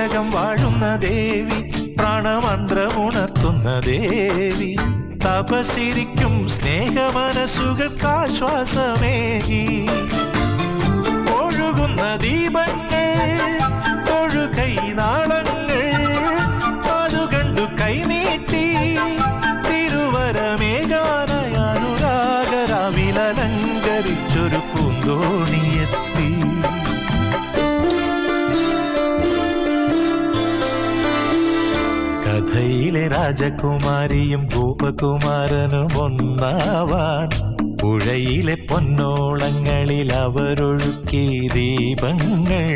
ശ്രീലകം വാഴുന്ന ദേവി, പ്രാണമന്ത്രമുണർത്തുന്ന ദേവി, തപസിരിക്കും സ്നേഹമനസ്സുകൾക്കാശ്വാസമേകി. ഒഴുകുന്ന ദീപങ്ങൾ, ഒഴുകൈ നാളങ്ങൾ, അതുകണ്ടു കൈനീട്ടി തിരുവരമേകാനായി അനുരാഗരാവിലലങ്കരിച്ചൊരു പൂന്തോണിയെത്തി. കഥയിലെ രാജകുമാരിയും ഗോപകുമാരനും ഒന്നാവാൻ പുഴയിലെ പൊന്നോളങ്ങളിൽ അവരൊഴുക്കി ദീപങ്ങൾ.